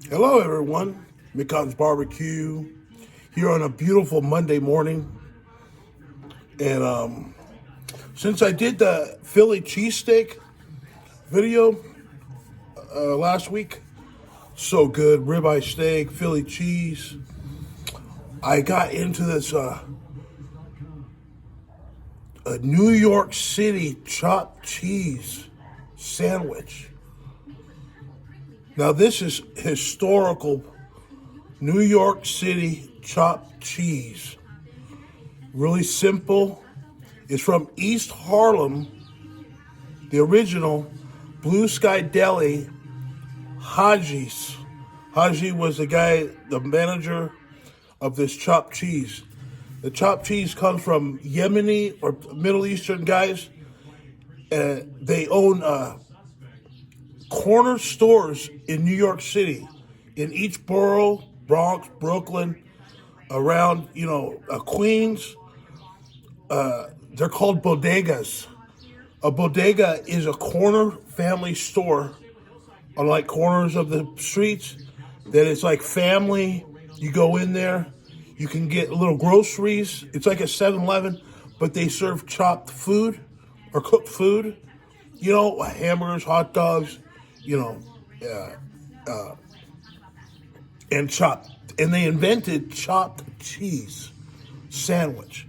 Hello, everyone. Mikan's Barbecue here on a beautiful Monday morning. And since I did the Philly cheesesteak video last week, so good, ribeye steak, Philly cheese, I got into this New York City chopped cheese sandwich. Now, this is historical New York City chopped cheese. Really simple. It's from East Harlem, the original Blue Sky Deli, Haji's. Haji was the manager of this chopped cheese. The chopped cheese comes from Yemeni or Middle Eastern guys. They own corner stores in New York City, in each borough, Bronx, Brooklyn, around, Queens. They're called bodegas. A bodega is a corner family store on like corners of the streets that it's like family. You go in there, you can get little groceries. It's like a 7-Eleven, but they serve chopped food or cooked food. Hamburgers, hot dogs, you know, and chopped. And they invented chopped cheese sandwich.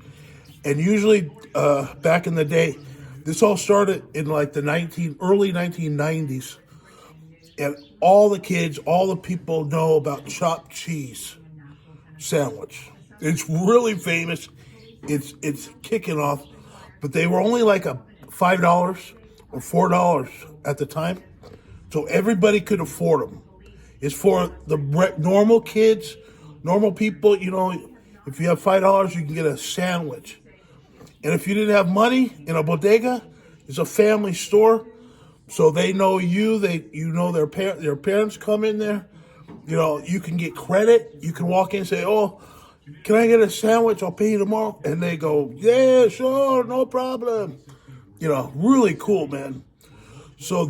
And usually, back in the day, this all started in like the early 1990s, and all the kids, all the people know about chopped cheese sandwich. It's really famous. It's kicking off, but they were only like a $5 or $4 at the time, so everybody could afford them. It's for the normal kids, normal people. If you have $5, you can get a sandwich. And if you didn't have money, in a bodega, it's a family store, so they know you. Their parents come in there. You can get credit. You can walk in and say, "Oh, can I get a sandwich? I'll pay you tomorrow." And they go, "Yeah, sure, no problem." Really cool, man. So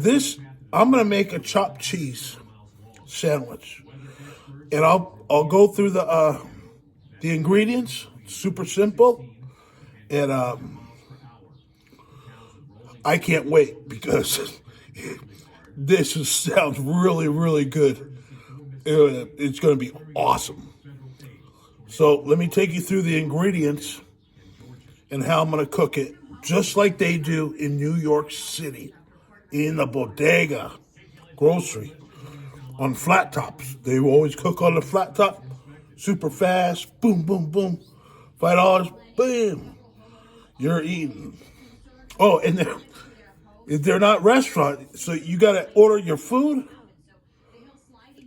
I'm gonna make a chopped cheese sandwich, and I'll go through the ingredients. Super simple, and I can't wait because sounds really, really good. It's going to be awesome. So let me take you through the ingredients and how I'm going to cook it, just like they do in New York City, in the bodega grocery, on flat tops. They always cook on the flat top, super fast, boom, boom, boom, $5, boom, you're eating. Oh, and they're not restaurant, so you got to order your food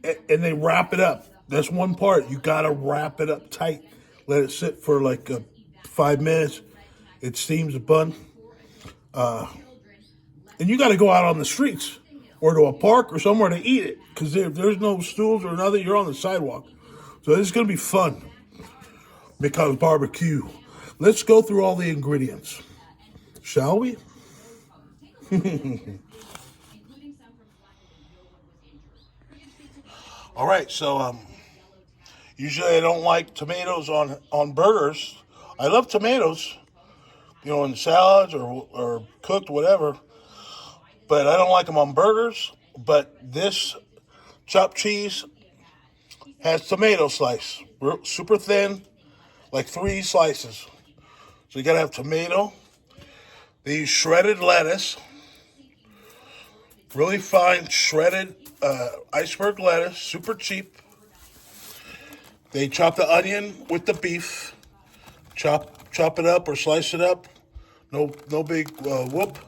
and they wrap it up. That's one part. You got to wrap it up tight. Let it sit for like 5 minutes. It steams a bun. And you got to go out on the streets or to a park or somewhere to eat it because there's no stools or nothing. You're on the sidewalk. So this is going to be fun. Because barbecue. Let's go through all the ingredients. Shall we? All right, so usually I don't like tomatoes on burgers. I love tomatoes, in salads or cooked, whatever. But I don't like them on burgers. But this chopped cheese has tomato slice, super thin, like 3 slices. So you gotta have tomato. They use shredded lettuce, really fine shredded iceberg lettuce, super cheap. They chop the onion with the beef, chop it up or slice it up. No big whoop.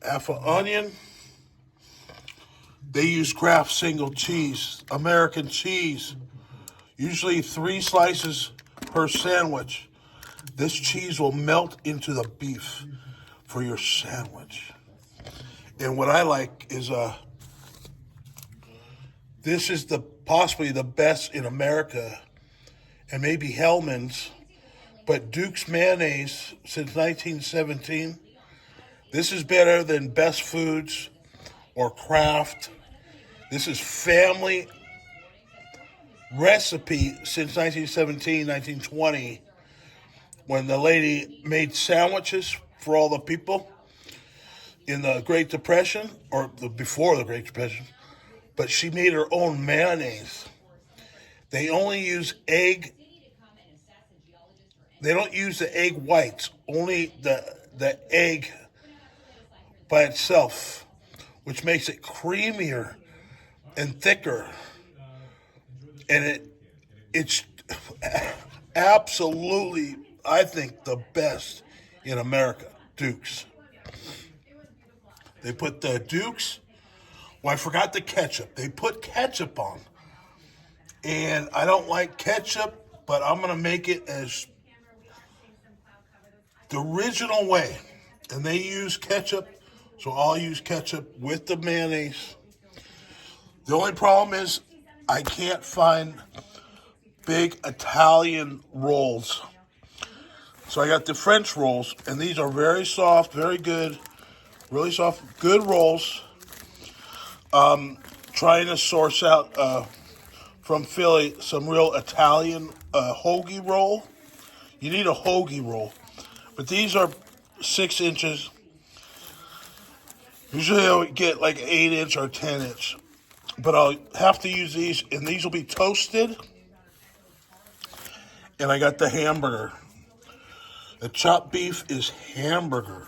Half an onion. They use Kraft single cheese, American cheese. Usually 3 slices per sandwich. This cheese will melt into the beef for your sandwich. And what I like is this is possibly the best in America, and maybe Hellman's, but Duke's mayonnaise since 1917. This is better than Best Foods or Kraft. This is family recipe since 1917, 1920, when the lady made sandwiches for all the people in the Great Depression, or before the Great Depression, but she made her own mayonnaise. They only use egg. They don't use the egg whites, only the egg by itself, which makes it creamier and thicker. And it's absolutely, I think, the best in America. Duke's. They put the Duke's. Well, I forgot the ketchup. They put ketchup on. And I don't like ketchup, but I'm going to make it as the original way. And they use ketchup, so I'll use ketchup with the mayonnaise. The only problem is I can't find big Italian rolls. So I got the French rolls, and these are very soft, very good, really soft, good rolls. Trying to source out from Philly some real Italian hoagie roll. You need a hoagie roll, but these are 6 inches. Usually I would get like 8-inch or 10-inch, but I'll have to use these, and these will be toasted. And I got the hamburger. The chopped beef is hamburger.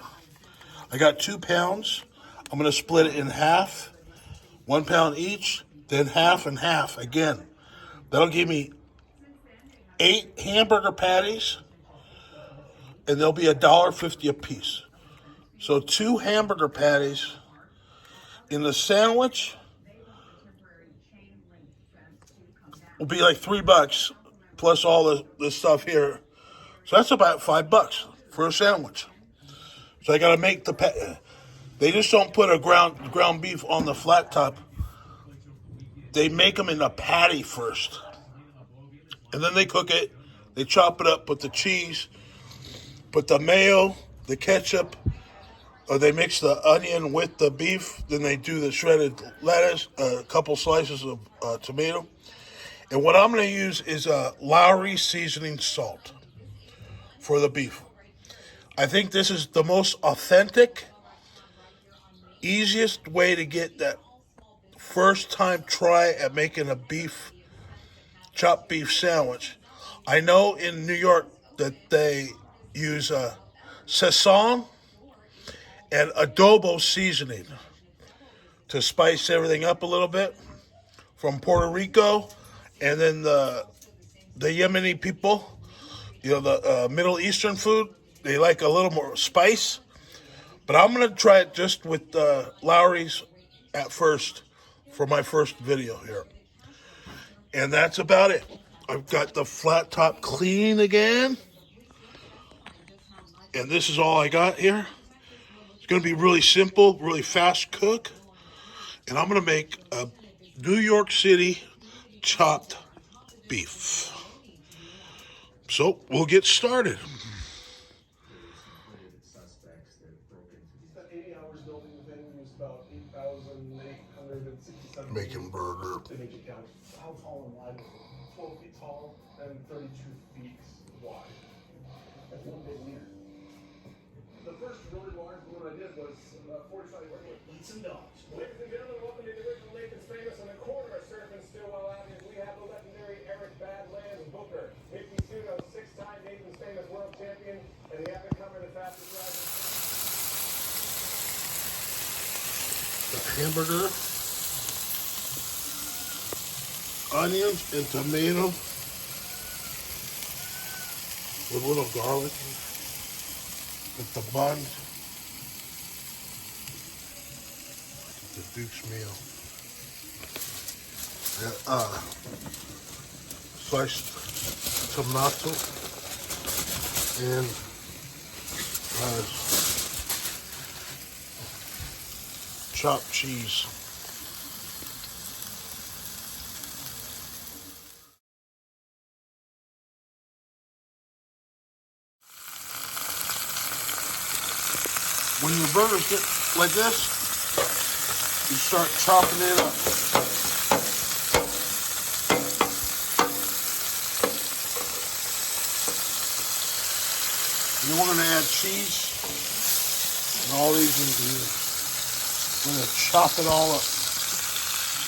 I got 2 pounds. I'm going to split it in half, 1 pound each, then half and half again. That'll give me 8 hamburger patties, and they'll be $1.50 a piece. So 2 hamburger patties in the sandwich will be like $3 plus all the stuff here. So that's about $5 for a sandwich. So I got to make they just don't put a ground beef on the flat top. They make them in a patty first. And then they cook it. They chop it up, put the cheese, put the mayo, the ketchup, or they mix the onion with the beef. Then they do the shredded lettuce, a couple slices of tomato. And what I'm going to use is Lawry seasoning salt for the beef. I think this is the most authentic, easiest way to get that first time try at making a chopped beef sandwich. I know in New York that they use Sazón and adobo seasoning to spice everything up a little bit from Puerto Rico. And then the Yemeni people, the Middle Eastern food, they like a little more spice. But I'm going to try it just with Lawry's at first for my first video here. And that's about it. I've got the flat top clean again. And this is all I got here. It's going to be really simple, really fast cook. And I'm going to make a New York City chopped beef. So we'll get started. Making burger. How tall and wide? 12 feet tall and 32 feet wide. That's one big meter. The first really large one I did was 45 Eats and dogs. Ladies and gentlemen, welcome to the original Nathan's Famous on the corner of Surf and Stillwell Avenue. We have the legendary Eric Badlands Booker. Mickey Suno, 6-time Nathan's Famous world champion, and the up-and-comer, the fastest rider. The hamburger, onions and tomato with a little garlic with the bun. The Duke's meal. Sliced tomato and chopped cheese. When your burgers get like this, you start chopping it up. we're gonna add cheese and all these ingredients. We're gonna chop it all up,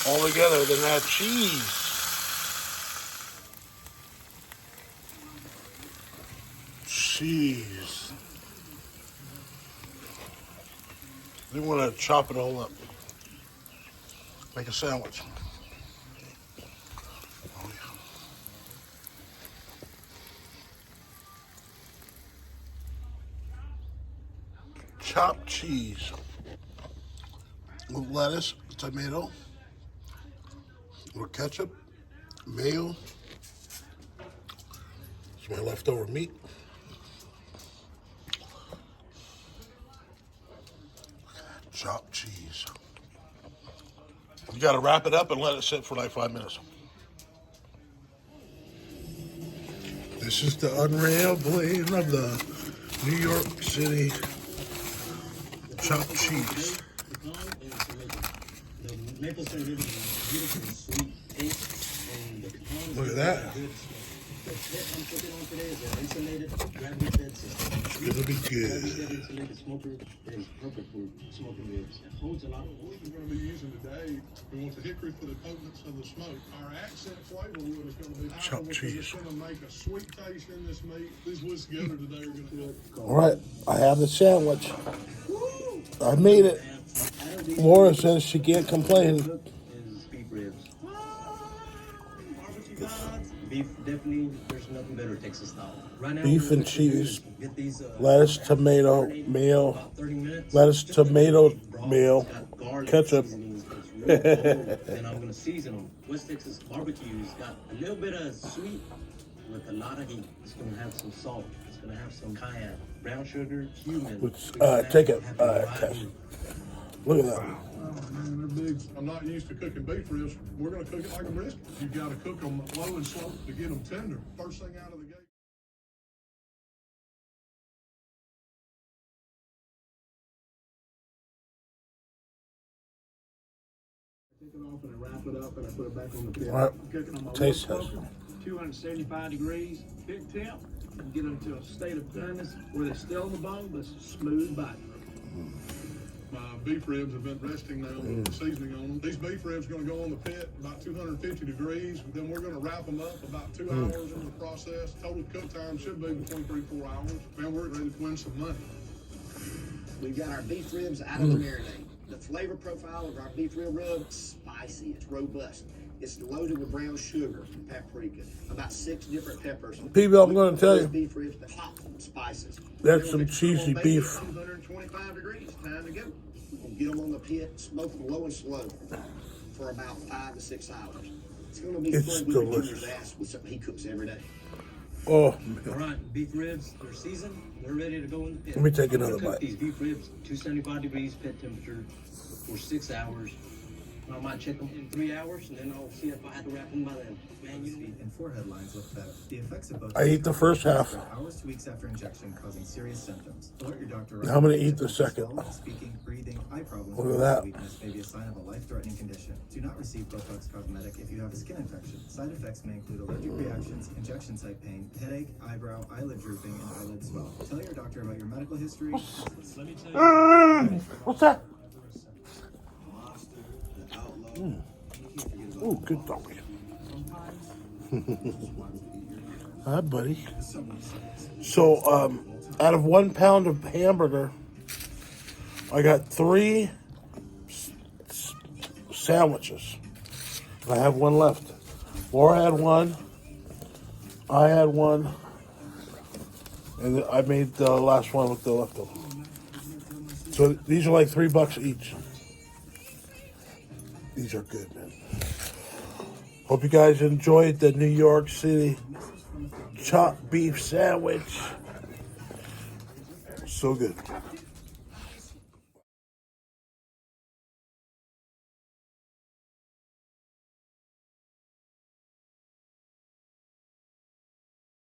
all together, then add cheese. Cheese. Then we're gonna chop it all up. Make a sandwich. Oh, yeah. Chopped cheese with lettuce, tomato, or ketchup, mayo. It's my leftover meat. Chopped cheese. You gotta wrap it up and let it sit for like 5 minutes. This is the unraveling of the New York City chopped cheese. Look at that. It's gonna be good. What we're going to be using today, we want the hickory for the potence of the smoke. Our accent flavor wood is going to be Chopped cheese. It's going to make a sweet taste in this meat. These woods together today are going to do it. All right, I have the sandwich. I made it. Laura says she can't complain. Is beef ribs. Beef, definitely, there's nothing better Texas style. Right now, Beef and cheese, get these, lettuce, tomato, mayo, about 30 minutes. lettuce, tomato, mayo, Got garlic, ketchup. seasonings, it's really cold. Then I'm gonna season them. West Texas barbecue's got a little bit of sweet with a lot of heat. It's gonna have some salt. It's gonna have some cayenne, brown sugar, cumin. Take it, Tess. Look at that. Man, they're big. I'm not used to cooking beef ribs. We're going to cook it like a brisket. You've got to cook them low and slow to get them tender. First thing out of the gate. Take it off and I wrap it up and I put it back on the pit. All right. Cooking on my Taste wood test. smoker, 275 degrees, big temp, and get them to a state of doneness where they're still in the bone, but it's a smooth bite. My beef ribs have been resting now with the seasoning on them. These beef ribs are going to go on the pit about 250 degrees. Then we're going to wrap them up about 2 hours in the process. Total cook time should be between 3-4 hours. Man, we're ready to win some money. We've got our beef ribs out of the marinade. The flavor profile of our beef rib spicy. It's robust. It's loaded with brown sugar and paprika. About 6 different peppers. People, I'm gonna tell you. Beef ribs, the hot spices. That's some cheesy beef. 225 degrees. Time to go. We'll get them on the pit, smoke them low and slow for about 5 to 6 hours. It's going to be It's fun with delicious. Junior's ass with something he cooks every day. Oh, All right, beef ribs, they're seasoned. They're ready to go in the pit. Let me take I'm gonna another cook bite. These beef ribs, 275 degrees pit temperature for 6 hours. I might check them in 3 hours, and then I'll see if I have to wrap them by then. Man, Feet and forehead lines look better. The effects of both I eat the first half. spread hours to weeks after injection, causing serious symptoms. Alert your doctor. Now I'm gonna eat the second. Speaking, breathing, eye problems, Look at or that. weakness may be a sign of a life-threatening condition. Do not receive Botox Cosmetic if you have a skin infection. Side effects may include allergic reactions, injection site pain, headache, eyebrow, eyelid drooping, and eyelid swell. Tell your doctor about your medical history. Let me tell you. What's that? Ooh, good dog. Hi, buddy. So, out of 1 pound of hamburger, I got 3 sandwiches. I have 1 left. Laura had 1. I had 1. And I made the last one with the leftover. So these are like $3 each. These are good, man. Hope you guys enjoyed the New York City chopped beef sandwich. So good.